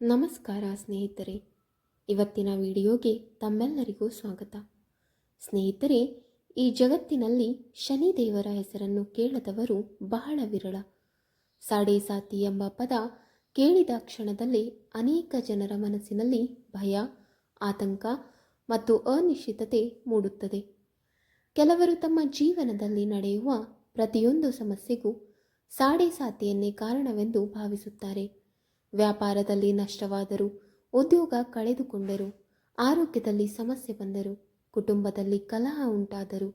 ನಮಸ್ಕಾರ ಸ್ನೇಹಿತರೆ. ಇವತ್ತಿನ ವಿಡಿಯೋಗೆ ತಮ್ಮೆಲ್ಲರಿಗೂ ಸ್ವಾಗತ. ಸ್ನೇಹಿತರೆ, ಈ ಜಗತ್ತಿನಲ್ಲಿ ಶನಿದೇವರ ಹೆಸರನ್ನು ಕೇಳದವರು ಬಹಳ ವಿರಳ. ಸಾಡೆ ಸಾತಿ ಎಂಬ ಪದ ಕೇಳಿದ ಕ್ಷಣದಲ್ಲಿ ಅನೇಕ ಜನರ ಮನಸ್ಸಿನಲ್ಲಿ ಭಯ, ಆತಂಕ ಮತ್ತು ಅನಿಶ್ಚಿತತೆ ಮೂಡುತ್ತದೆ. ಕೆಲವರು ತಮ್ಮ ಜೀವನದಲ್ಲಿ ನಡೆಯುವ ಪ್ರತಿಯೊಂದು ಸಮಸ್ಯೆಗೂ ಸಾಡೆ ಸಾತಿಯನ್ನೇ ಕಾರಣವೆಂದು ಭಾವಿಸುತ್ತಾರೆ. ವ್ಯಾಪಾರದಲ್ಲಿ ನಷ್ಟವಾದರೂ, ಉದ್ಯೋಗ ಕಳೆದುಕೊಂಡರು, ಆರೋಗ್ಯದಲ್ಲಿ ಸಮಸ್ಯೆ ಬಂದರು, ಕುಟುಂಬದಲ್ಲಿ ಕಲಹ ಉಂಟಾದರೂ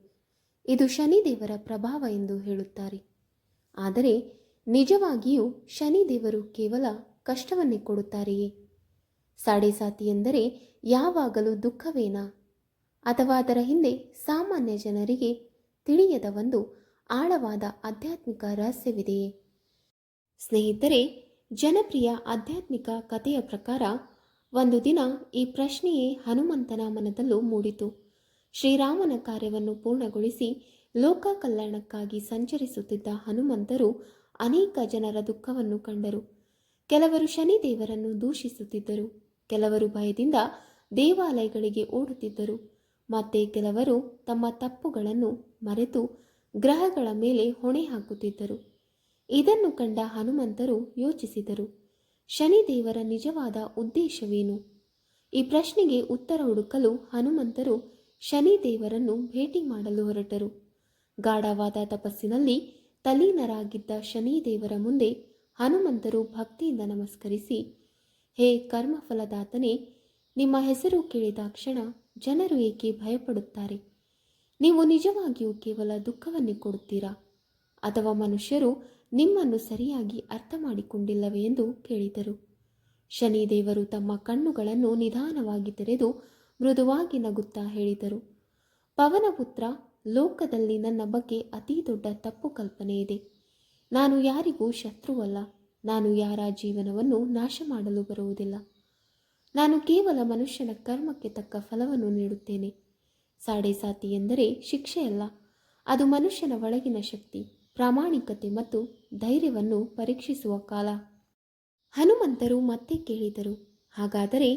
ಇದು ಶನಿದೇವರ ಪ್ರಭಾವ ಎಂದು ಹೇಳುತ್ತಾರೆ. ಆದರೆ ನಿಜವಾಗಿಯೂ ಶನಿದೇವರು ಕೇವಲ ಕಷ್ಟವನ್ನೇ ಕೊಡುತ್ತಾರೆಯೇ? ಸಾಡೆ ಸಾತಿ ಎಂದರೆ ಯಾವಾಗಲೂ ದುಃಖವೇನಾ? ಅಥವಾ ಅದರ ಹಿಂದೆ ಸಾಮಾನ್ಯ ಜನರಿಗೆ ತಿಳಿಯದ ಒಂದು ಆಳವಾದ ಆಧ್ಯಾತ್ಮಿಕ ರಹಸ್ಯವಿದೆಯೇ? ಸ್ನೇಹಿತರೆ, ಜನಪ್ರಿಯ ಆಧ್ಯಾತ್ಮಿಕ ಕಥೆಯ ಪ್ರಕಾರ ಒಂದು ದಿನ ಈ ಪ್ರಶ್ನೆಯೇ ಹನುಮಂತನ ಮನದಲ್ಲೂ ಮೂಡಿತು. ಶ್ರೀರಾಮನ ಕಾರ್ಯವನ್ನು ಪೂರ್ಣಗೊಳಿಸಿ ಲೋಕ ಕಲ್ಯಾಣಕ್ಕಾಗಿ ಸಂಚರಿಸುತ್ತಿದ್ದ ಹನುಮಂತರು ಅನೇಕ ಜನರ ದುಃಖವನ್ನು ಕಂಡರು. ಕೆಲವರು ಶನಿದೇವರನ್ನು ದೂಷಿಸುತ್ತಿದ್ದರು, ಕೆಲವರು ಭಯದಿಂದ ದೇವಾಲಯಗಳಿಗೆ ಓಡುತ್ತಿದ್ದರು, ಮತ್ತೆ ಕೆಲವರು ತಮ್ಮ ತಪ್ಪುಗಳನ್ನು ಮರೆತು ಗ್ರಹಗಳ ಮೇಲೆ ಹೊಣೆ ಹಾಕುತ್ತಿದ್ದರು. ಇದನ್ನು ಕಂಡ ಹನುಮಂತರು ಯೋಚಿಸಿದರು, ಶನಿದೇವರ ನಿಜವಾದ ಉದ್ದೇಶವೇನು? ಈ ಪ್ರಶ್ನೆಗೆ ಉತ್ತರ ಹುಡುಕಲು ಹನುಮಂತರು ಶನಿದೇವರನ್ನು ಭೇಟಿ ಮಾಡಲು ಹೊರಟರು. ಗಾಢವಾದ ತಪಸ್ಸಿನಲ್ಲಿ ತಲ್ಲೀನರಾಗಿದ್ದ ಶನಿದೇವರ ಮುಂದೆ ಹನುಮಂತರು ಭಕ್ತಿಯಿಂದ ನಮಸ್ಕರಿಸಿ, ಹೇ ಕರ್ಮಫಲದಾತನೇ, ನಿಮ್ಮ ಹೆಸರು ಕೇಳಿದ ಕ್ಷಣ ಜನರು ಏಕೆ ಭಯಪಡುತ್ತಾರೆ? ನೀವು ನಿಜವಾಗಿಯೂ ಕೇವಲ ದುಃಖವನ್ನೇ ಕೊಡುತ್ತೀರಾ, ಅಥವಾ ಮನುಷ್ಯರು ನಿಮ್ಮನ್ನು ಸರಿಯಾಗಿ ಅರ್ಥ ಮಾಡಿಕೊಂಡಿಲ್ಲವೇ ಎಂದು ಕೇಳಿದರು. ಶನಿದೇವರು ತಮ್ಮ ಕಣ್ಣುಗಳನ್ನು ನಿಧಾನವಾಗಿ ತೆರೆದು ಮೃದುವಾಗಿ ನಗುತ್ತಾ ಹೇಳಿದರು, ಪವನಪುತ್ರ, ಲೋಕದಲ್ಲಿ ನನ್ನ ಬಗ್ಗೆ ಅತಿ ದೊಡ್ಡ ತಪ್ಪು ಕಲ್ಪನೆ ಇದೆ. ನಾನು ಯಾರಿಗೂ ಶತ್ರುವಲ್ಲ. ನಾನು ಯಾರ ಜೀವನವನ್ನು ನಾಶ ಮಾಡಲು ಬರುವುದಿಲ್ಲ. ನಾನು ಕೇವಲ ಮನುಷ್ಯನ ಕರ್ಮಕ್ಕೆ ತಕ್ಕ ಫಲವನ್ನು ನೀಡುತ್ತೇನೆ. ಸಾಡೆ ಸಾತಿ ಎಂದರೆ ಶಿಕ್ಷೆಯಲ್ಲ, ಅದು ಮನುಷ್ಯನ ಒಳಗಿನ ಶಕ್ತಿ, ಪ್ರಾಮಾಣಿಕತೆ ಮತ್ತು ಧೈರ್ಯವನ್ನು ಪರೀಕ್ಷಿಸುವ ಕಾಲ. ಹನುಮಂತರು ಮತ್ತೆ ಕೇಳಿದರು, ಹಾಗಾದರೆ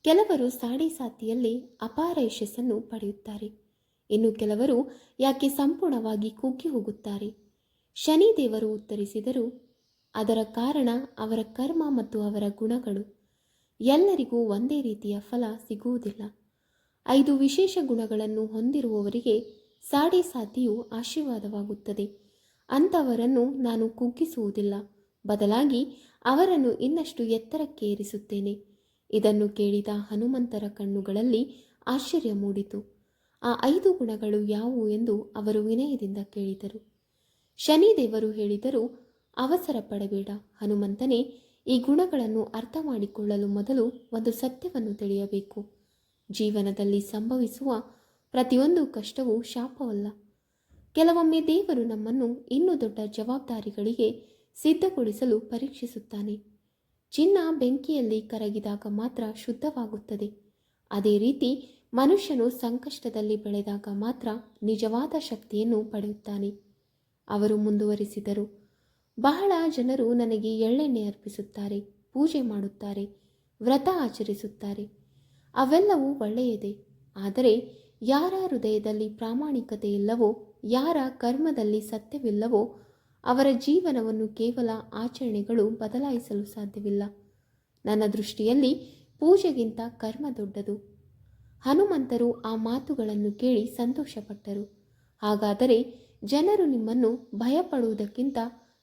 ಕೆಲವರು ಸಾಡೆ ಸಾತಿಯಲ್ಲಿ ಅಪಾರ ಯಶಸ್ಸನ್ನು ಪಡೆಯುತ್ತಾರೆ, ಇನ್ನು ಕೆಲವರು ಯಾಕೆ ಸಂಪೂರ್ಣವಾಗಿ ಕುಗ್ಗಿ ಹೋಗುತ್ತಾರೆ? ಶನಿದೇವರು ಉತ್ತರಿಸಿದರು, ಅದರ ಕಾರಣ ಅವರ ಕರ್ಮ ಮತ್ತು ಅವರ ಗುಣಗಳು. ಎಲ್ಲರಿಗೂ ಒಂದೇ ರೀತಿಯ ಫಲ ಸಿಗುವುದಿಲ್ಲ. 5 ವಿಶೇಷ ಗುಣಗಳನ್ನು ಹೊಂದಿರುವವರಿಗೆ ಸಾಡೆ ಸಾತಿಯು ಆಶೀರ್ವಾದವಾಗುತ್ತದೆ. ಅಂಥವರನ್ನು ನಾನು ಕುಗ್ಗಿಸುವುದಿಲ್ಲ, ಬದಲಾಗಿ ಅವರನ್ನು ಇನ್ನಷ್ಟು ಎತ್ತರಕ್ಕೆ ಏರಿಸುತ್ತೇನೆ. ಇದನ್ನು ಕೇಳಿದ ಹನುಮಂತರ ಕಣ್ಣುಗಳಲ್ಲಿ ಆಶ್ಚರ್ಯ ಮೂಡಿತು. ಆ 5 ಗುಣಗಳು ಯಾವುವು ಎಂದು ಅವರು ವಿನಯದಿಂದ ಕೇಳಿದರು. ಶನಿದೇವರು ಹೇಳಿದರು, ಅವಸರ ಪಡಬೇಡ ಹನುಮಂತನೇ, ಈ ಗುಣಗಳನ್ನು ಅರ್ಥ ಮಾಡಿಕೊಳ್ಳಲು ಮೊದಲು ಒಂದು ಸತ್ಯವನ್ನು ತಿಳಿಯಬೇಕು. ಜೀವನದಲ್ಲಿ ಸಂಭವಿಸುವ ಪ್ರತಿಯೊಂದು ಕಷ್ಟವೂ ಶಾಪವಲ್ಲ. ಕೆಲವೊಮ್ಮೆ ದೇವರು ನಮ್ಮನ್ನು ಇನ್ನೂ ದೊಡ್ಡ ಜವಾಬ್ದಾರಿಗಳಿಗೆ ಸಿದ್ಧಗೊಳಿಸಲು ಪರೀಕ್ಷಿಸುತ್ತಾನೆ. ಚಿನ್ನ ಬೆಂಕಿಯಲ್ಲಿ ಕರಗಿದಾಗ ಮಾತ್ರ ಶುದ್ಧವಾಗುತ್ತದೆ. ಅದೇ ರೀತಿ ಮನುಷ್ಯನು ಸಂಕಷ್ಟದಲ್ಲಿ ಬೆಳೆದಾಗ ಮಾತ್ರ ನಿಜವಾದ ಶಕ್ತಿಯನ್ನು ಪಡೆಯುತ್ತಾನೆ. ಅವರು ಮುಂದುವರಿಸಿದರು, ಬಹಳ ಜನರು ನನಗೆ ಎಳ್ಳೆಣ್ಣೆ ಅರ್ಪಿಸುತ್ತಾರೆ, ಪೂಜೆ ಮಾಡುತ್ತಾರೆ, ವ್ರತ ಆಚರಿಸುತ್ತಾರೆ. ಅವೆಲ್ಲವೂ ಒಳ್ಳೆಯದೇ. ಆದರೆ ಯಾರ ಹೃದಯದಲ್ಲಿ ಪ್ರಾಮಾಣಿಕತೆ ಇಲ್ಲವೋ, ಯಾರ ಕರ್ಮದಲ್ಲಿ ಸತ್ಯವಿಲ್ಲವೋ, ಅವರ ಜೀವನವನ್ನು ಕೇವಲ ಆಚರಣೆಗಳು ಬದಲಾಯಿಸಲು ಸಾಧ್ಯವಿಲ್ಲ. ನನ್ನ ದೃಷ್ಟಿಯಲ್ಲಿ ಪೂಜೆಗಿಂತ ಕರ್ಮ ದೊಡ್ಡದು. ಹನುಮಂತರು ಆ ಮಾತುಗಳನ್ನು ಕೇಳಿ ಸಂತೋಷಪಟ್ಟರು. ಹಾಗಾದರೆ ಜನರು ನಿಮ್ಮನ್ನು ಭಯಪಡುವುದಕ್ಕಿಂತ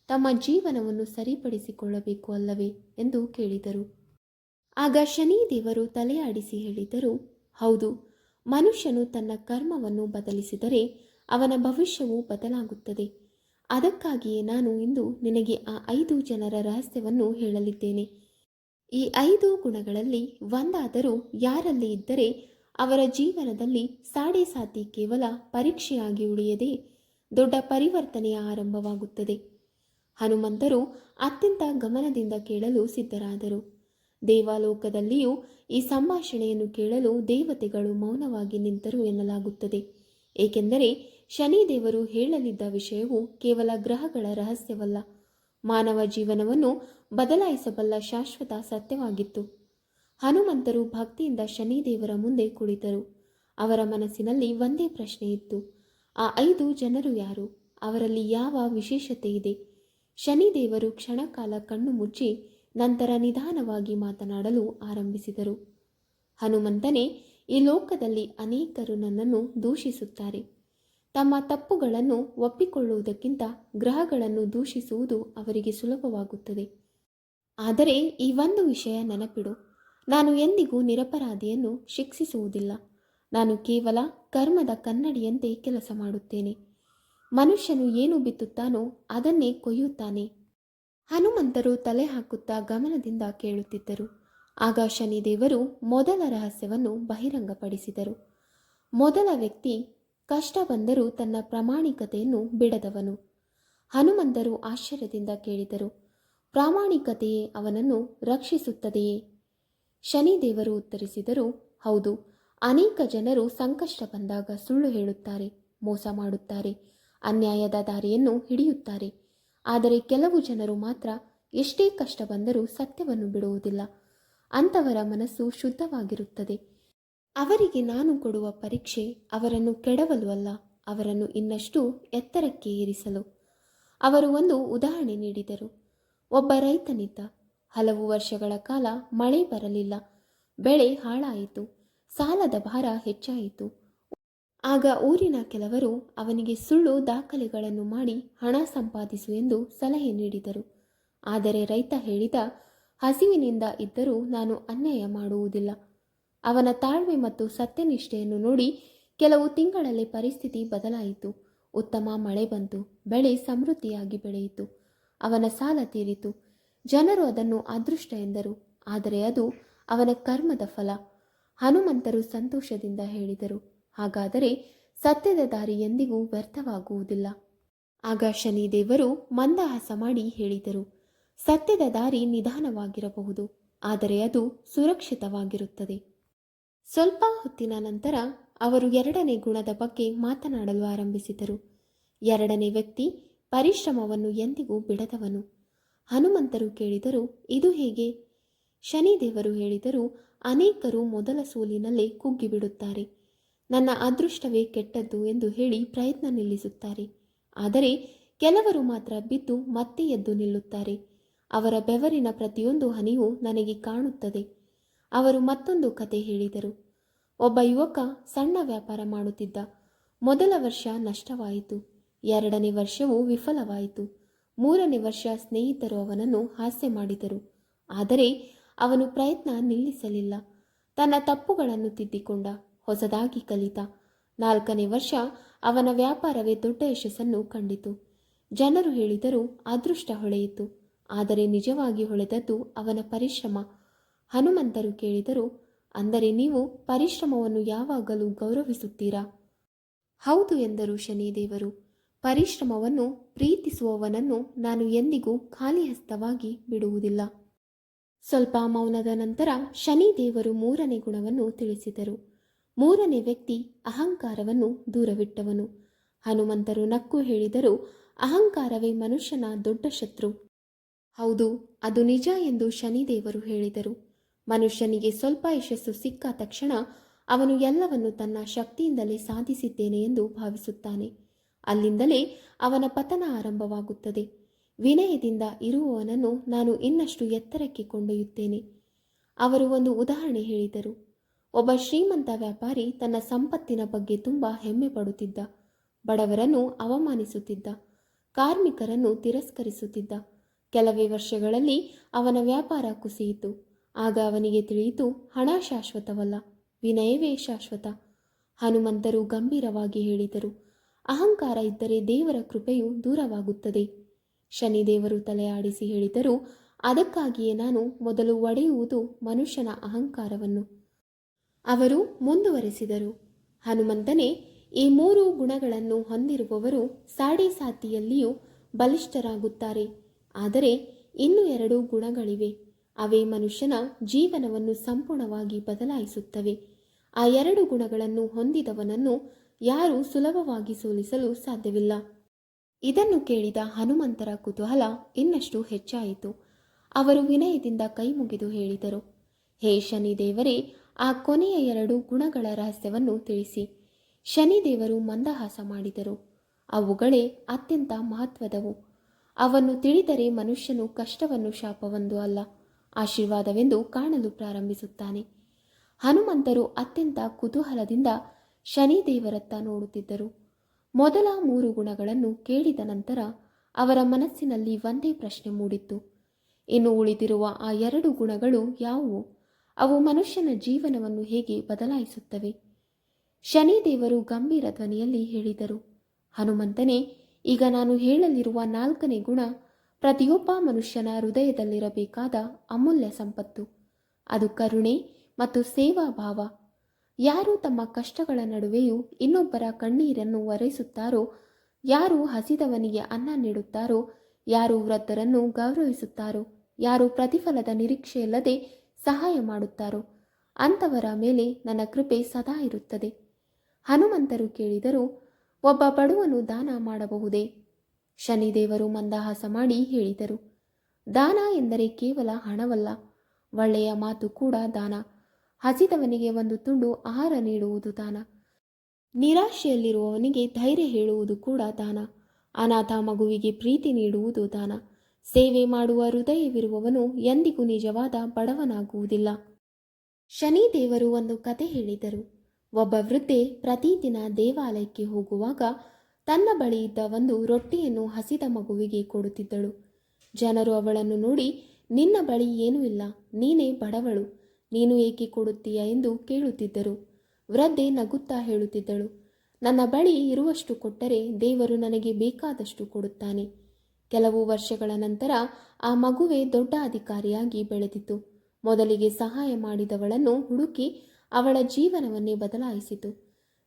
ತಮ್ಮ ಜೀವನವನ್ನು ಸರಿಪಡಿಸಿಕೊಳ್ಳಬೇಕು ಅಲ್ಲವೇ ಎಂದು ಕೇಳಿದರು. ಆಗ ಶನಿದೇವರು ತಲೆಯಾಡಿಸಿ ಹೇಳಿದರು, ಹೌದು, ಮನುಷ್ಯನು ತನ್ನ ಕರ್ಮವನ್ನು ಬದಲಿಸಿದರೆ ಅವನ ಭವಿಷ್ಯವು ಬದಲಾಗುತ್ತದೆ. ಅದಕ್ಕಾಗಿಯೇ ನಾನು ಇಂದು ನಿನಗೆ ಆ 5 ಜನರ ರಹಸ್ಯವನ್ನು ಹೇಳಲಿದ್ದೇನೆ. ಈ 5 ಗುಣಗಳಲ್ಲಿ ಒಂದಾದರೂ ಯಾರಲ್ಲಿ ಇದ್ದರೆ ಅವರ ಜೀವನದಲ್ಲಿ ಸಾಡೆ ಸಾತಿ ಕೇವಲ ಪರೀಕ್ಷೆಯಾಗಿ ಉಳಿಯದೆ ದೊಡ್ಡ ಪರಿವರ್ತನೆಯ ಆರಂಭವಾಗುತ್ತದೆ. ಹನುಮಂತರು ಅತ್ಯಂತ ಗಮನದಿಂದ ಕೇಳಲು ಸಿದ್ಧರಾದರು. ದೇವಾಲೋಕದಲ್ಲಿಯೂ ಈ ಸಂಭಾಷಣೆಯನ್ನು ಕೇಳಲು ದೇವತೆಗಳು ಮೌನವಾಗಿ ನಿಂತರು ಎನ್ನಲಾಗುತ್ತದೆ. ಏಕೆಂದರೆ ಶನಿದೇವರು ಹೇಳಲಿದ್ದ ವಿಷಯವು ಕೇವಲ ಗ್ರಹಗಳ ರಹಸ್ಯವಲ್ಲ, ಮಾನವ ಜೀವನವನ್ನು ಬದಲಾಯಿಸಬಲ್ಲ ಶಾಶ್ವತ ಸತ್ಯವಾಗಿತ್ತು. ಹನುಮಂತರು ಭಕ್ತಿಯಿಂದ ಶನಿದೇವರ ಮುಂದೆ ಕುಳಿತರು. ಅವರ ಮನಸ್ಸಿನಲ್ಲಿ ಒಂದೇ ಪ್ರಶ್ನೆ ಇತ್ತು. ಆ 5 ಜನರು ಯಾರು? ಅವರಲ್ಲಿ ಯಾವ ವಿಶೇಷತೆ ಇದೆ? ಶನಿದೇವರು ಕ್ಷಣಕಾಲ ಕಣ್ಣು ಮುಚ್ಚಿ ನಂತರ ನಿಧಾನವಾಗಿ ಮಾತನಾಡಲು ಆರಂಭಿಸಿದರು. ಹನುಮಂತನೇ, ಈ ಲೋಕದಲ್ಲಿ ಅನೇಕರು ನನ್ನನ್ನು ದೂಷಿಸುತ್ತಾರೆ. ತಮ್ಮ ತಪ್ಪುಗಳನ್ನು ಒಪ್ಪಿಕೊಳ್ಳುವುದಕ್ಕಿಂತ ಗ್ರಹಗಳನ್ನು ದೂಷಿಸುವುದು ಅವರಿಗೆ ಸುಲಭವಾಗುತ್ತದೆ. ಆದರೆ ಈ ಒಂದು ವಿಷಯ ನೆನಪಿಡು, ನಾನು ಎಂದಿಗೂ ನಿರಪರಾಧಿಯನ್ನು ಶಿಕ್ಷಿಸುವುದಿಲ್ಲ. ನಾನು ಕೇವಲ ಕರ್ಮದ ಕನ್ನಡಿಯಂತೆ ಕೆಲಸ ಮಾಡುತ್ತೇನೆ. ಮನುಷ್ಯನು ಏನು ಬಿತ್ತುತ್ತಾನೋ ಅದನ್ನೇ ಕೊಯ್ಯುತ್ತಾನೆ. ಹನುಮಂತರು ತಲೆ ಹಾಕುತ್ತಾ ಗಮನದಿಂದ ಕೇಳುತ್ತಿದ್ದರು. ಆಗ ಶನಿದೇವರು ಮೊದಲ ರಹಸ್ಯವನ್ನು ಬಹಿರಂಗಪಡಿಸಿದರು. ಮೊದಲ ವ್ಯಕ್ತಿ ಕಷ್ಟ ಬಂದರೂ ತನ್ನ ಪ್ರಾಮಾಣಿಕತೆಯನ್ನು ಬಿಡದವನು. ಹನುಮಂತರು ಆಶ್ಚರ್ಯದಿಂದ ಕೇಳಿದರು, ಪ್ರಾಮಾಣಿಕತೆಯೇ ಅವನನ್ನು ರಕ್ಷಿಸುತ್ತದೆಯೇ? ಶನಿದೇವರು ಉತ್ತರಿಸಿದರು, ಹೌದು. ಅನೇಕ ಜನರು ಸಂಕಷ್ಟ ಬಂದಾಗ ಸುಳ್ಳು ಹೇಳುತ್ತಾರೆ, ಮೋಸ ಮಾಡುತ್ತಾರೆ, ಅನ್ಯಾಯದ ದಾರಿಯನ್ನು ಹಿಡಿಯುತ್ತಾರೆ. ಆದರೆ ಕೆಲವು ಜನರು ಮಾತ್ರ ಎಷ್ಟೇ ಕಷ್ಟ ಬಂದರೂ ಸತ್ಯವನ್ನು ಬಿಡುವುದಿಲ್ಲ. ಅಂಥವರ ಮನಸ್ಸು ಶುದ್ಧವಾಗಿರುತ್ತದೆ. ಅವರಿಗೆ ನಾನು ಕೊಡುವ ಪರೀಕ್ಷೆ ಅವರನ್ನು ಕೆಡವಲು ಅಲ್ಲ, ಅವರನ್ನು ಇನ್ನಷ್ಟು ಎತ್ತರಕ್ಕೆ ಏರಿಸಲು. ಅವರು ಒಂದು ಉದಾಹರಣೆ ನೀಡಿದರು. ಒಬ್ಬ ರೈತನಿದ್ದ. ಹಲವು ವರ್ಷಗಳ ಕಾಲ ಮಳೆ ಬರಲಿಲ್ಲ. ಬೆಳೆ ಹಾಳಾಯಿತು. ಸಾಲದ ಭಾರ ಹೆಚ್ಚಾಯಿತು. ಆಗ ಊರಿನ ಕೆಲವರು ಅವನಿಗೆ ಸುಳ್ಳು ದಾಖಲೆಗಳನ್ನು ಮಾಡಿ ಹಣ ಸಂಪಾದಿಸು ಎಂದು ಸಲಹೆ ನೀಡಿದರು. ಆದರೆ ರೈತ ಹೇಳಿದ, ಹಸಿವಿನಿಂದ ಇದ್ದರೂ ನಾನು ಅನ್ಯಾಯ ಮಾಡುವುದಿಲ್ಲ. ಅವನ ತಾಳ್ಮೆ ಮತ್ತು ಸತ್ಯನಿಷ್ಠೆಯನ್ನು ನೋಡಿ ಕೆಲವು ತಿಂಗಳಲ್ಲೇ ಪರಿಸ್ಥಿತಿ ಬದಲಾಯಿತು. ಉತ್ತಮ ಮಳೆ ಬಂತು. ಬೆಳೆ ಸಮೃದ್ಧಿಯಾಗಿ ಬೆಳೆಯಿತು. ಅವನ ಸಾಲ ತೀರಿತು. ಜನರು ಅದನ್ನು ಅದೃಷ್ಟ ಎಂದರು. ಆದರೆ ಅದು ಅವನ ಕರ್ಮದ ಫಲ. ಹನುಮಂತರು ಸಂತೋಷದಿಂದ ಹೇಳಿದರು, ಹಾಗಾದರೆ ಸತ್ಯದ ದಾರಿ ಎಂದಿಗೂ ವ್ಯರ್ಥವಾಗುವುದಿಲ್ಲ. ಆಗ ಶನಿದೇವರು ಮಂದಹಾಸ ಮಾಡಿ ಹೇಳಿದರು, ಸತ್ಯದ ದಾರಿ ನಿಧಾನವಾಗಿರಬಹುದು, ಆದರೆ ಅದು ಸುರಕ್ಷಿತವಾಗಿರುತ್ತದೆ. ಸ್ವಲ್ಪ ಹೊತ್ತಿನ ನಂತರ ಅವರು 2ನೇ ಗುಣದ ಬಗ್ಗೆ ಮಾತನಾಡಲು ಆರಂಭಿಸಿದರು. 2ನೇ ವ್ಯಕ್ತಿ ಪರಿಶ್ರಮವನ್ನು ಎಂದಿಗೂ ಬಿಡದವನು. ಹನುಮಂತರು ಕೇಳಿದರು, ಇದು ಹೇಗೆ? ಶನಿದೇವರು ಹೇಳಿದರು, ಅನೇಕರು ಮೊದಲ ಸೋಲಿನಲ್ಲೇ ಕುಗ್ಗಿಬಿಡುತ್ತಾರೆ. ನನ್ನ ಅದೃಷ್ಟವೇ ಕೆಟ್ಟದ್ದು ಎಂದು ಹೇಳಿ ಪ್ರಯತ್ನ ನಿಲ್ಲಿಸುತ್ತಾರೆ. ಆದರೆ ಕೆಲವರು ಮಾತ್ರ ಬಿದ್ದು ಮತ್ತೆ ಎದ್ದು ನಿಲ್ಲುತ್ತಾರೆ. ಅವರ ಬೆವರಿನ ಪ್ರತಿಯೊಂದು ಹನಿಯೂ ನನಗೆ ಕಾಣುತ್ತದೆ. ಅವರು ಮತ್ತೊಂದು ಕತೆ ಹೇಳಿದರು. ಒಬ್ಬ ಯುವಕ ಸಣ್ಣ ವ್ಯಾಪಾರ ಮಾಡುತ್ತಿದ್ದ. ಮೊದಲ ವರ್ಷ ನಷ್ಟವಾಯಿತು. 2ನೇ ವರ್ಷವೂ ವಿಫಲವಾಯಿತು. 3ನೇ ವರ್ಷ ಸ್ನೇಹಿತರು ಅವನನ್ನು ಹಾಸ್ಯ ಮಾಡಿದರು. ಆದರೆ ಅವನು ಪ್ರಯತ್ನ ನಿಲ್ಲಿಸಲಿಲ್ಲ. ತನ್ನ ತಪ್ಪುಗಳನ್ನು ತಿದ್ದಿಕೊಂಡ. ಹೊಸದಾಗಿ ಕಲಿತ. 4ನೇ ವರ್ಷ ಅವನ ವ್ಯಾಪಾರವೇ ದೊಡ್ಡ ಯಶಸ್ಸನ್ನು ಕಂಡಿತು. ಜನರು ಹೇಳಿದರು, ಅದೃಷ್ಟ ಹೊಳೆಯಿತು. ಆದರೆ ನಿಜವಾಗಿ ಹೊಳೆದದ್ದು ಅವನ ಪರಿಶ್ರಮ. ಹನುಮಂತರು ಕೇಳಿದರು, ಅಂದರೆ ನೀವು ಪರಿಶ್ರಮವನ್ನು ಯಾವಾಗಲೂ ಗೌರವಿಸುತ್ತೀರಾ? ಹೌದು ಎಂದರು ಶನಿದೇವರು. ಪರಿಶ್ರಮವನ್ನು ಪ್ರೀತಿಸುವವನನ್ನು ನಾನು ಎಂದಿಗೂ ಖಾಲಿ ಹಸ್ತವಾಗಿ ಬಿಡುವುದಿಲ್ಲ. ಸ್ವಲ್ಪ ಮೌನದ ನಂತರ ಶನಿದೇವರು 3ನೇ ಗುಣವನ್ನು ತಿಳಿಸಿದರು. 3ನೇ ವ್ಯಕ್ತಿ ಅಹಂಕಾರವನ್ನು ದೂರವಿಟ್ಟವನು. ಹನುಮಂತರು ನಕ್ಕು ಹೇಳಿದರು, ಅಹಂಕಾರವೇ ಮನುಷ್ಯನ ದೊಡ್ಡ ಶತ್ರು. ಹೌದು, ಅದು ನಿಜ ಎಂದು ಶನಿದೇವರು ಹೇಳಿದರು. ಮನುಷ್ಯನಿಗೆ ಸ್ವಲ್ಪ ಯಶಸ್ಸು ಸಿಕ್ಕ ತಕ್ಷಣ ಅವನು ಎಲ್ಲವನ್ನು ತನ್ನ ಶಕ್ತಿಯಿಂದಲೇ ಸಾಧಿಸಿದ್ದೇನೆ ಎಂದು ಭಾವಿಸುತ್ತಾನೆ. ಅಲ್ಲಿಂದಲೇ ಅವನ ಪತನ ಆರಂಭವಾಗುತ್ತದೆ. ವಿನಯದಿಂದ ಇರುವವನನ್ನು ನಾನು ಇನ್ನಷ್ಟು ಎತ್ತರಕ್ಕೆ ಕೊಂಡೊಯ್ಯುತ್ತೇನೆ. ಅವರು ಒಂದು ಉದಾಹರಣೆ ಹೇಳಿದರು. ಒಬ್ಬ ಶ್ರೀಮಂತ ವ್ಯಾಪಾರಿ ತನ್ನ ಸಂಪತ್ತಿನ ಬಗ್ಗೆ ತುಂಬ ಹೆಮ್ಮೆ ಪಡುತ್ತಿದ್ದ. ಬಡವರನ್ನು ಅವಮಾನಿಸುತ್ತಿದ್ದ. ಕಾರ್ಮಿಕರನ್ನು ತಿರಸ್ಕರಿಸುತ್ತಿದ್ದ. ಕೆಲವೇ ವರ್ಷಗಳಲ್ಲಿ ಅವನ ವ್ಯಾಪಾರ ಕುಸಿಯಿತು. ಆಗ ಅವನಿಗೆ ತಿಳಿಯಿತು, ಹಣ ಶಾಶ್ವತವಲ್ಲ, ವಿನಯವೇ ಶಾಶ್ವತ. ಹನುಮಂತರು ಗಂಭೀರವಾಗಿ ಹೇಳಿದರು, ಅಹಂಕಾರ ಇದ್ದರೆ ದೇವರ ಕೃಪೆಯು ದೂರವಾಗುತ್ತದೆ. ಶನಿದೇವರು ತಲೆ ಆಡಿಸಿ ಹೇಳಿದರು, ಅದಕ್ಕಾಗಿಯೇ ನಾನು ಮೊದಲು ಒಡೆಯುವುದು ಮನುಷ್ಯನ ಅಹಂಕಾರವನ್ನು. ಅವರು ಮುಂದುವರೆಸಿದರು, ಹನುಮಂತನೇ, ಈ 3 ಗುಣಗಳನ್ನು ಹೊಂದಿರುವವರು ಸಾಡೆಸಾತಿಯಲ್ಲಿಯೂ ಬಲಿಷ್ಠರಾಗುತ್ತಾರೆ. ಆದರೆ ಇನ್ನೂ 2 ಗುಣಗಳಿವೆ. ಅವೇ ಮನುಷ್ಯನ ಜೀವನವನ್ನು ಸಂಪೂರ್ಣವಾಗಿ ಬದಲಾಯಿಸುತ್ತವೆ. ಆ 2 ಗುಣಗಳನ್ನು ಹೊಂದಿದವನನ್ನು ಯಾರೂ ಸುಲಭವಾಗಿ ಸೋಲಿಸಲು ಸಾಧ್ಯವಿಲ್ಲ. ಇದನ್ನು ಕೇಳಿದ ಹನುಮಂತರ ಕುತೂಹಲ ಇನ್ನಷ್ಟು ಹೆಚ್ಚಾಯಿತು. ಅವರು ವಿನಯದಿಂದ ಕೈ ಮುಗಿದು ಹೇಳಿದರು, ಹೇ ಶನಿದೇವರೇ, ಆ ಕೊನೆಯ 2 ಗುಣಗಳ ರಹಸ್ಯವನ್ನು ತಿಳಿಸಿ. ಶನಿದೇವರು ಮಂದಹಾಸ ಮಾಡಿದರು. ಅವುಗಳೇ ಅತ್ಯಂತ ಮಹತ್ವದವು. ಅವನ್ನು ತಿಳಿದರೆ ಮನುಷ್ಯನು ಕಷ್ಟವನ್ನು ಶಾಪವೊಂದು ಅಲ್ಲ, ಆಶೀರ್ವಾದವೆಂದು ಕಾಣಲು ಪ್ರಾರಂಭಿಸುತ್ತಾನೆ. ಹನುಮಂತರು ಅತ್ಯಂತ ಕುತೂಹಲದಿಂದ ಶನಿದೇವರತ್ತ ನೋಡುತ್ತಿದ್ದರು. ಮೊದಲ 3 ಗುಣಗಳನ್ನು ಕೇಳಿದ ನಂತರ ಅವರ ಮನಸ್ಸಿನಲ್ಲಿ ಒಂದೇ ಪ್ರಶ್ನೆ ಮೂಡಿತ್ತು. ಇನ್ನು ಉಳಿದಿರುವ ಆ 2 ಗುಣಗಳು ಯಾವುವು? ಅವು ಮನುಷ್ಯನ ಜೀವನವನ್ನು ಹೇಗೆ ಬದಲಾಯಿಸುತ್ತವೆ? ಶನಿದೇವರು ಗಂಭೀರ ಧ್ವನಿಯಲ್ಲಿ ಹೇಳಿದರು, ಹನುಮಂತನೇ, ಈಗ ನಾನು ಹೇಳಲಿರುವ 4ನೇ ಗುಣ ಪ್ರತಿಯೊಬ್ಬ ಮನುಷ್ಯನ ಹೃದಯದಲ್ಲಿರಬೇಕಾದ ಅಮೂಲ್ಯ ಸಂಪತ್ತು. ಅದು ಕರುಣೆ ಮತ್ತು ಸೇವಾಭಾವ. ಯಾರು ತಮ್ಮ ಕಷ್ಟಗಳ ನಡುವೆಯೂ ಇನ್ನೊಬ್ಬರ ಕಣ್ಣೀರನ್ನು ಒರೆಸುತ್ತಾರೋ, ಯಾರು ಹಸಿದವನಿಗೆ ಅನ್ನ ನೀಡುತ್ತಾರೋ, ಯಾರು ವೃದ್ಧರನ್ನು ಗೌರವಿಸುತ್ತಾರೋ, ಯಾರು ಪ್ರತಿಫಲದ ನಿರೀಕ್ಷೆಯಿಲ್ಲದೆ ಸಹಾಯ ಮಾಡುತ್ತಾರೋ, ಅಂಥವರ ಮೇಲೆ ನನ್ನ ಕೃಪೆ ಸದಾ ಇರುತ್ತದೆ. ಹನುಮಂತರು ಕೇಳಿದರು, ಒಬ್ಬ ಬಡವನು ದಾನ ಮಾಡಬಹುದೇ? ಶನಿದೇವರು ಮಂದಹಾಸ ಮಾಡಿ ಹೇಳಿದರು, ದಾನ ಎಂದರೆ ಕೇವಲ ಹಣವಲ್ಲ, ಒಳ್ಳೆಯ ಮಾತು ಕೂಡ ದಾನ. ಹಸಿದವನಿಗೆ 1 ತುಂಡು ಆಹಾರ ನೀಡುವುದು ದಾನ. ನಿರಾಶೆಯಲ್ಲಿರುವವನಿಗೆ ಧೈರ್ಯ ಹೇಳುವುದು ಕೂಡ ದಾನ. ಅನಾಥ ಮಗುವಿಗೆ ಪ್ರೀತಿ ನೀಡುವುದು ದಾನ. ಸೇವೆ ಮಾಡುವ ಹೃದಯವಿರುವವನು ಎಂದಿಗೂ ನಿಜವಾದ ಬಡವನಾಗುವುದಿಲ್ಲ. ಶನಿದೇವರು ಒಂದು ಕತೆ ಹೇಳಿದರು. ಒಬ್ಬ ವೃದ್ಧೆ ಪ್ರತಿದಿನ ದೇವಾಲಯಕ್ಕೆ ಹೋಗುವಾಗ ತನ್ನ ಬಳಿ ಇದ್ದ 1 ರೊಟ್ಟಿಯನ್ನು ಹಸಿದ ಮಗುವಿಗೆ ಕೊಡುತ್ತಿದ್ದಳು. ಜನರು ಅವಳನ್ನು ನೋಡಿ, ನಿನ್ನ ಬಳಿ ಏನೂ ಇಲ್ಲ, ನೀನೇ ಬಡವಳು, ನೀನು ಏಕೆ ಕೊಡುತ್ತೀಯ ಎಂದು ಕೇಳುತ್ತಿದ್ದರು. ವೃದ್ಧೆ ನಗುತ್ತಾ ಹೇಳುತ್ತಿದ್ದಳು, ನನ್ನ ಬಳಿ ಇರುವಷ್ಟು ಕೊಟ್ಟರೆ ದೇವರು ನನಗೆ ಬೇಕಾದಷ್ಟು ಕೊಡುತ್ತಾನೆ. ಕೆಲವು ವರ್ಷಗಳ ನಂತರ ಆ ಮಗುವೆ ದೊಡ್ಡ ಅಧಿಕಾರಿಯಾಗಿ ಬೆಳೆದಿತು. ಮೊದಲಿಗೆ ಸಹಾಯ ಮಾಡಿದವಳನ್ನು ಹುಡುಕಿ ಅವಳ ಜೀವನವನ್ನೇ ಬದಲಾಯಿಸಿತು.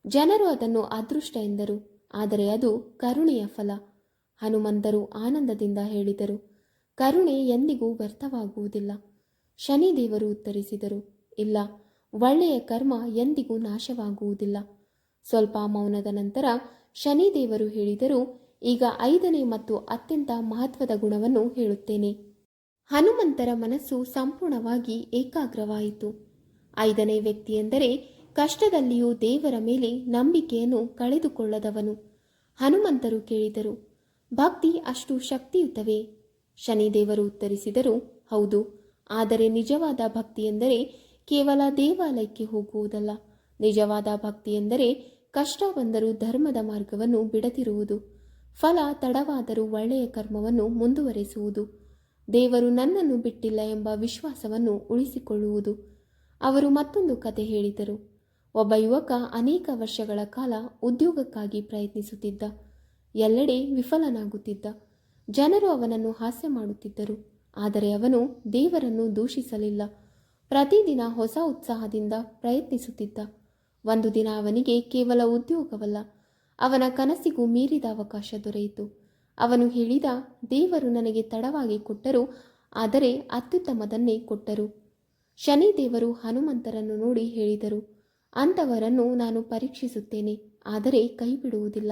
ಜನರು ಅದನ್ನು ಅದೃಷ್ಟ ಎಂದರು, ಆದರೆ ಅದು ಕರುಣೆಯ ಫಲ. ಹನುಮಂತರು ಆನಂದದಿಂದ ಹೇಳಿದರು, ಕರುಣೆ ಎಂದಿಗೂ ವ್ಯರ್ಥವಾಗುವುದಿಲ್ಲ. ಶನಿದೇವರು ಉತ್ತರಿಸಿದರು, ಇಲ್ಲ, ಒಳ್ಳೆಯ ಕರ್ಮ ಎಂದಿಗೂ ನಾಶವಾಗುವುದಿಲ್ಲ. ಸ್ವಲ್ಪ ಮೌನದ ನಂತರ ಶನಿದೇವರು ಹೇಳಿದರು, ಈಗ 5ನೇ ಮತ್ತು ಅತ್ಯಂತ ಮಹತ್ವದ ಗುಣವನ್ನು ಹೇಳುತ್ತೇನೆ. ಹನುಮಂತರ ಮನಸ್ಸು ಸಂಪೂರ್ಣವಾಗಿ ಏಕಾಗ್ರವಾಯಿತು. 5ನೇ ವ್ಯಕ್ತಿಯೆಂದರೆ ಕಷ್ಟದಲ್ಲಿಯೂ ದೇವರ ಮೇಲೆ ನಂಬಿಕೆಯನ್ನು ಕಳೆದುಕೊಳ್ಳದವನು. ಹನುಮಂತರು ಕೇಳಿದರು, ಭಕ್ತಿ ಅಷ್ಟು ಶಕ್ತಿಯುತವೇ? ಶನಿದೇವರು ಉತ್ತರಿಸಿದರು, ಹೌದು, ಆದರೆ ನಿಜವಾದ ಭಕ್ತಿ ಎಂದರೆ ಕೇವಲ ದೇವಾಲಯಕ್ಕೆ ಹೋಗುವುದಲ್ಲ. ನಿಜವಾದ ಭಕ್ತಿ ಎಂದರೆ ಕಷ್ಟ ಬಂದರೂ ಧರ್ಮದ ಮಾರ್ಗವನ್ನು ಬಿಡದಿರುವುದು, ಫಲ ತಡವಾದರೂ ಒಳ್ಳೆಯ ಕರ್ಮವನ್ನು ಮುಂದುವರೆಸುವುದು, ದೇವರು ನನ್ನನ್ನು ಬಿಟ್ಟಿಲ್ಲ ಎಂಬ ವಿಶ್ವಾಸವನ್ನು ಉಳಿಸಿಕೊಳ್ಳುವುದು. ಅವರು ಮತ್ತೊಂದು ಕತೆ ಹೇಳಿದರು. ಒಬ್ಬ ಯುವಕ ಅನೇಕ ವರ್ಷಗಳ ಕಾಲ ಉದ್ಯೋಗಕ್ಕಾಗಿ ಪ್ರಯತ್ನಿಸುತ್ತಿದ್ದ. ಎಲ್ಲೆಡೆ ವಿಫಲನಾಗುತ್ತಿದ್ದ. ಜನರು ಅವನನ್ನು ಹಾಸ್ಯ ಮಾಡುತ್ತಿದ್ದರು, ಆದರೆ ಅವನು ದೇವರನ್ನು ದೂಷಿಸಲಿಲ್ಲ. ಪ್ರತಿದಿನ ಹೊಸ ಉತ್ಸಾಹದಿಂದ ಪ್ರಯತ್ನಿಸುತ್ತಿದ್ದ. ಒಂದು ದಿನ ಅವನಿಗೆ ಕೇವಲ ಉದ್ಯೋಗವಲ್ಲ, ಅವನ ಕನಸಿಗೂ ಮೀರಿದ ಅವಕಾಶ ದೊರೆಯಿತು. ಅವನು ಹೇಳಿದ, ದೇವರು ನನಗೆ ತಡವಾಗಿ ಕೊಟ್ಟರು, ಆದರೆ ಅತ್ಯುತ್ತಮದನ್ನೇ ಕೊಟ್ಟರು. ಶನಿದೇವರು ಹನುಮಂತರನ್ನು ನೋಡಿ ಹೇಳಿದರು, ಅಂಥವರನ್ನು ನಾನು ಪರೀಕ್ಷಿಸುತ್ತೇನೆ, ಆದರೆ ಕೈ ಬಿಡುವುದಿಲ್ಲ.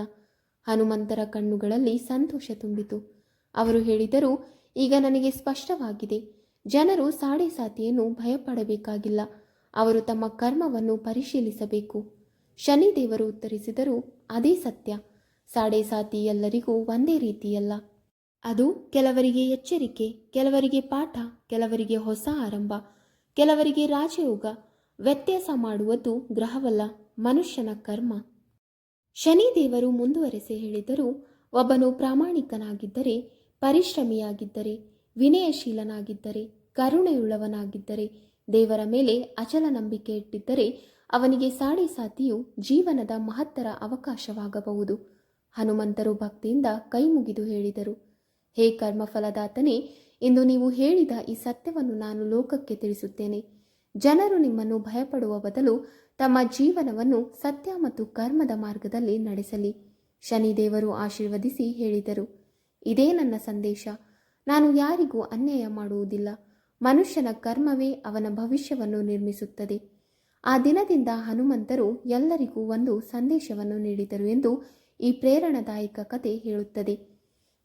ಹನುಮಂತರ ಕಣ್ಣುಗಳಲ್ಲಿ ಸಂತೋಷ ತುಂಬಿತು. ಅವರು ಹೇಳಿದರು, ಈಗ ನನಗೆ ಸ್ಪಷ್ಟವಾಗಿದೆ. ಜನರು ಸಾಡೆ ಸಾತಿಯನ್ನು ಭಯಪಡಬೇಕಾಗಿಲ್ಲ, ಅವರು ತಮ್ಮ ಕರ್ಮವನ್ನು ಪರಿಶೀಲಿಸಬೇಕು. ಶನಿದೇವರು ಉತ್ತರಿಸಿದರು, ಅದೇ ಸತ್ಯ. ಸಾಡೆ ಸಾತಿ ಎಲ್ಲರಿಗೂ ಒಂದೇ ರೀತಿಯಲ್ಲ. ಅದು ಕೆಲವರಿಗೆ ಎಚ್ಚರಿಕೆ, ಕೆಲವರಿಗೆ ಪಾಠ, ಕೆಲವರಿಗೆ ಹೊಸ ಆರಂಭ, ಕೆಲವರಿಗೆ ರಾಜಯೋಗ. ವ್ಯತ್ಯಾಸ ಮಾಡುವುದು ಗ್ರಹವಲ್ಲ, ಮನುಷ್ಯನ ಕರ್ಮ. ಶನಿದೇವರು ಮುಂದುವರೆಸಿ ಹೇಳಿದರು, ಒಬ್ಬನು ಪ್ರಾಮಾಣಿಕನಾಗಿದ್ದರೆ, ಪರಿಶ್ರಮಿಯಾಗಿದ್ದರೆ, ವಿನಯಶೀಲನಾಗಿದ್ದರೆ, ಕರುಣೆಯುಳ್ಳವನಾಗಿದ್ದರೆ, ದೇವರ ಮೇಲೆ ಅಚಲ ನಂಬಿಕೆ ಇಟ್ಟಿದ್ದರೆ ಅವನಿಗೆ ಸಾಡೆ ಸಾತಿಯು ಜೀವನದ ಮಹತ್ತರ ಅವಕಾಶವಾಗಬಹುದು. ಹನುಮಂತರು ಭಕ್ತಿಯಿಂದ ಕೈ ಮುಗಿದು ಹೇಳಿದರು, ಹೇ ಕರ್ಮಫಲದಾತನೇ, ಇಂದು ನೀವು ಹೇಳಿದ ಈ ಸತ್ಯವನ್ನು ನಾನು ಲೋಕಕ್ಕೆ ತಿಳಿಸುತ್ತೇನೆ. ಜನರು ನಿಮ್ಮನ್ನು ಭಯಪಡುವ ಬದಲು ತಮ್ಮ ಜೀವನವನ್ನು ಸತ್ಯ ಮತ್ತು ಕರ್ಮದ ಮಾರ್ಗದಲ್ಲಿ ನಡೆಸಲಿ. ಶನಿದೇವರು ಆಶೀರ್ವದಿಸಿ ಹೇಳಿದರು, ಇದೇ ನನ್ನ ಸಂದೇಶ. ನಾನು ಯಾರಿಗೂ ಅನ್ಯಾಯ ಮಾಡುವುದಿಲ್ಲ. ಮನುಷ್ಯನ ಕರ್ಮವೇ ಅವನ ಭವಿಷ್ಯವನ್ನು ನಿರ್ಮಿಸುತ್ತದೆ. ಆ ದಿನದಿಂದ ಹನುಮಂತರು ಎಲ್ಲರಿಗೂ ಒಂದು ಸಂದೇಶವನ್ನು ನೀಡಿದರು ಎಂದು ಈ ಪ್ರೇರಣಾದಾಯಕ ಕತೆ ಹೇಳುತ್ತದೆ.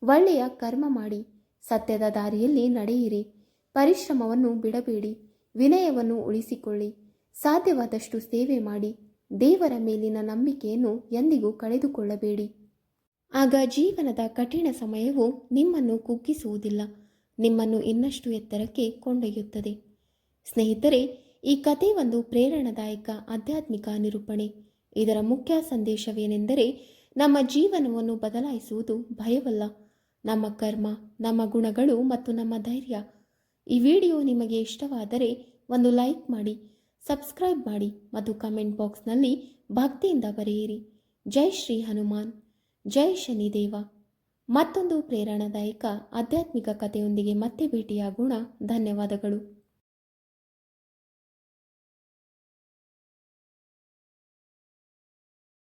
ಒಳ್ಳೆಯ ಕರ್ಮ ಮಾಡಿ, ಸತ್ಯದ ದಾರಿಯಲ್ಲಿ ನಡೆಯಿರಿ, ಪರಿಶ್ರಮವನ್ನು ಬಿಡಬೇಡಿ, ವಿನಯವನ್ನು ಉಳಿಸಿಕೊಳ್ಳಿ, ಸಾಧ್ಯವಾದಷ್ಟು ಸೇವೆ ಮಾಡಿ, ದೇವರ ಮೇಲಿನ ನಂಬಿಕೆಯನ್ನು ಎಂದಿಗೂ ಕಳೆದುಕೊಳ್ಳಬೇಡಿ. ಆಗ ಜೀವನದ ಕಠಿಣ ಸಮಯವು ನಿಮ್ಮನ್ನು ಕುಗ್ಗಿಸುವುದಿಲ್ಲ, ನಿಮ್ಮನ್ನು ಇನ್ನಷ್ಟು ಎತ್ತರಕ್ಕೆ ಕೊಂಡೊಯ್ಯುತ್ತದೆ. ಸ್ನೇಹಿತರೆ, ಈ ಕತೆ ಒಂದು ಪ್ರೇರಣಾದಾಯಕ ಆಧ್ಯಾತ್ಮಿಕ ನಿರೂಪಣೆ. ಇದರ ಮುಖ್ಯ ಸಂದೇಶವೇನೆಂದರೆ, ನಮ್ಮ ಜೀವನವನ್ನು ಬದಲಾಯಿಸುವುದು ಭಯವಲ್ಲ, ನಮ್ಮ ಕರ್ಮ, ನಮ್ಮ ಗುಣಗಳು ಮತ್ತು ನಮ್ಮ ಧೈರ್ಯ. ಈ ವಿಡಿಯೋ ನಿಮಗೆ ಇಷ್ಟವಾದರೆ ಒಂದು ಲೈಕ್ ಮಾಡಿ, ಸಬ್ಸ್ಕ್ರೈಬ್ ಮಾಡಿ ಮತ್ತು ಕಮೆಂಟ್ ಬಾಕ್ಸ್ನಲ್ಲಿ ಭಕ್ತಿಯಿಂದ ಬರೆಯಿರಿ. ಜೈ ಶ್ರೀ ಹನುಮಾನ್, ಜೈ ಶನಿದೇವ. ಮತ್ತೊಂದು ಪ್ರೇರಣಾದಾಯಕ ಆಧ್ಯಾತ್ಮಿಕ ಕಥೆಯೊಂದಿಗೆ ಮತ್ತೆ ಭೇಟಿಯಾಗೋಣ. ಧನ್ಯವಾದಗಳು.